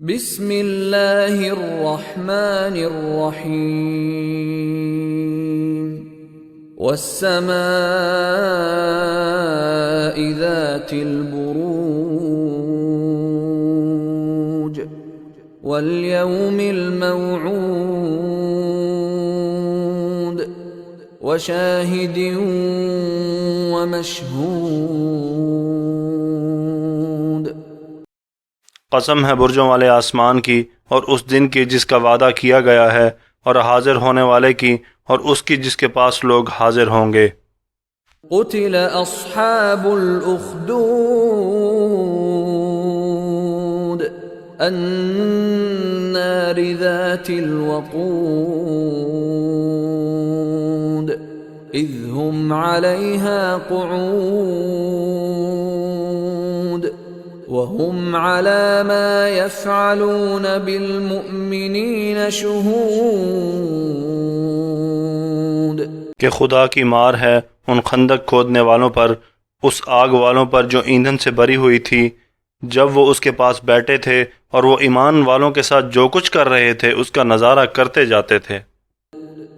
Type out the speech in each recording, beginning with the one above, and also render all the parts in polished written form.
बिस्मिल्लाहिर रहमानिर रहीम। वस्समाइ ज़ातिल बुरूज वल यौमिल मौऊद वशाहिदिन वमशहूद। कसम है बुर्जों वाले आसमान की और उस दिन की जिसका वादा किया गया है, और हाजिर होने वाले की और उसकी जिसके पास लोग हाजिर होंगे। क़ुतिल अस्हाबुल उख़्दूद अन्नारि ज़ातिल वक़ूद इज़ हुम अलैहा क़ुऊद वहुम अला मा यफ़अलून बिलमुअमिनीन शुहूद। कि खुदा की मार है उन खंदक खोदने वालों पर, उस आग वालों पर जो ईंधन से भरी हुई थी, जब वो उसके पास बैठे थे और वो ईमान वालों के साथ जो कुछ कर रहे थे उसका नज़ारा करते जाते थे।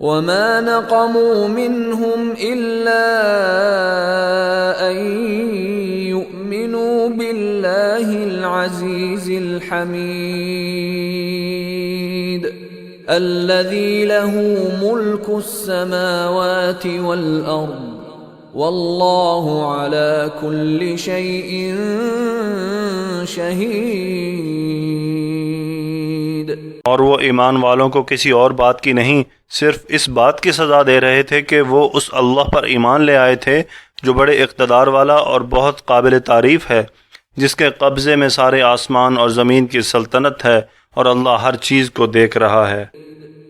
वमा नक़मू मिनहुम इल्ला अन युमिनू बिल्लाहिल अज़ीज़िल हमीद अल्लज़ी लहू मुल्कुस समावाति वल अर्द वल्लाहु अला कुल्लि शैइन शहीद। और वो ईमान वालों को किसी और बात की नहीं, सिर्फ इस बात की सज़ा दे रहे थे कि वो उस अल्लाह पर ईमान ले आए थे जो बड़े इक़्तिदार वाला और बहुत काबिल तारीफ़ है, जिसके कब्ज़े में सारे आसमान और ज़मीन की सल्तनत है, और अल्लाह हर चीज़ को देख रहा है।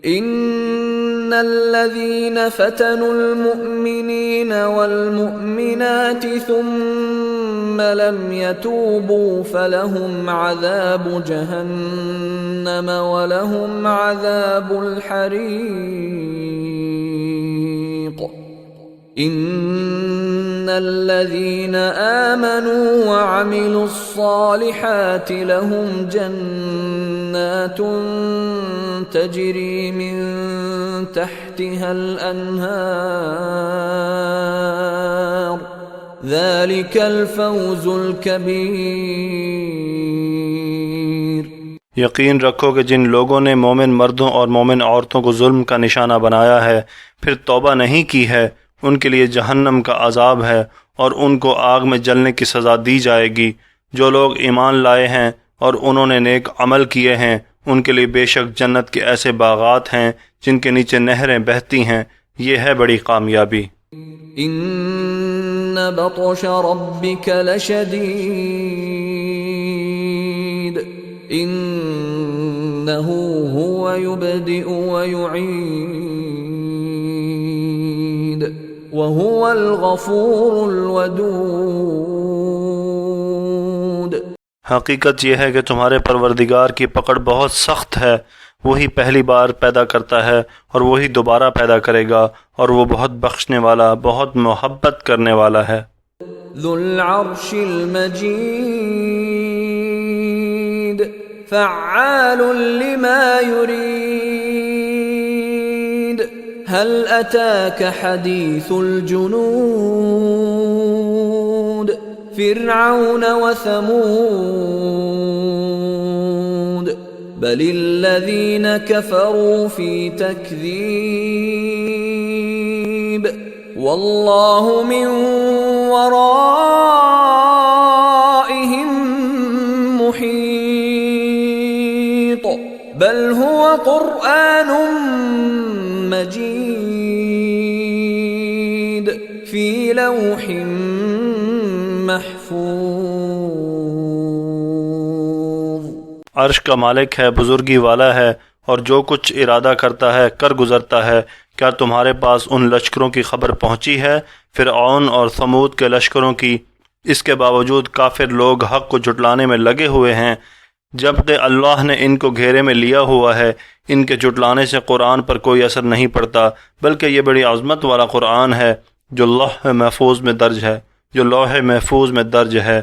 इन्नल्लज़ीन फ़तनुल मुअमिनीन वल मुअमिनाति सुम्म लम यतूबू फलहुम अज़ाबु जहन्नम वलहुम अज़ाबुल हरीक़। इन्नल्लज़ीन आमनू वअमिलुस्सालिहाति लहुम जन्नातुन तजरी मिन तहतिहल अन्हार ज़ालिकल फ़ौज़ुल कबीर। यकीन रखो कि जिन लोगों ने मोमिन मर्दों और मोमिन औरतों को जुल्म का निशाना बनाया है, फिर तौबा नहीं की है, उनके लिए जहन्नम का अजाब है और उनको आग में जलने की सज़ा दी जाएगी। जो लोग ईमान लाए हैं और उन्होंने नेक अमल किए हैं, उनके लिए बेशक जन्नत के ऐसे बागात हैं जिनके नीचे नहरें बहती हैं। ये है बड़ी कामयाबी। इन्न बतश रब्बिक लशदीद इन्नहु हुवा युबदिउ व युईद व हुवल गफूरुल वदूद। हकीकत यह है कि तुम्हारे परवरदिगार की पकड़ बहुत सख्त है। वही पहली बार पैदा करता है और वही दोबारा पैदा करेगा, और वो बहुत बख्शने वाला, बहुत मोहब्बत करने वाला है। ज़ुल अर्शिल मजीद फ़अ्आलुन लिमा युरीद हल अताक हदीसुल जुनूद फ़िरऔन व समूद बलिल्लज़ीन कफ़रू फ़ी तकज़ीब वल्लाहु मिन वराइहिम मुहीत बल हुवा क़ुरआनुम मजीद फ़ी लौहिम महफूज़। अर्श का मालिक है, बुजुर्गी वाला है, और जो कुछ इरादा करता है कर गुजरता है। क्या तुम्हारे पास उन लश्करों की खबर पहुंची है, फ़िरऔन और समूद के लश्करों की? इसके बावजूद काफिर लोग हक़ को झुटलाने में लगे हुए हैं, जबकि अल्लाह ने इनको घेरे में लिया हुआ है। इनके झुटलाने से कुरान पर कोई असर नहीं पड़ता, बल्कि ये बड़ी आज़मत वाला कुरान है जो लौह महफूज में दर्ज है।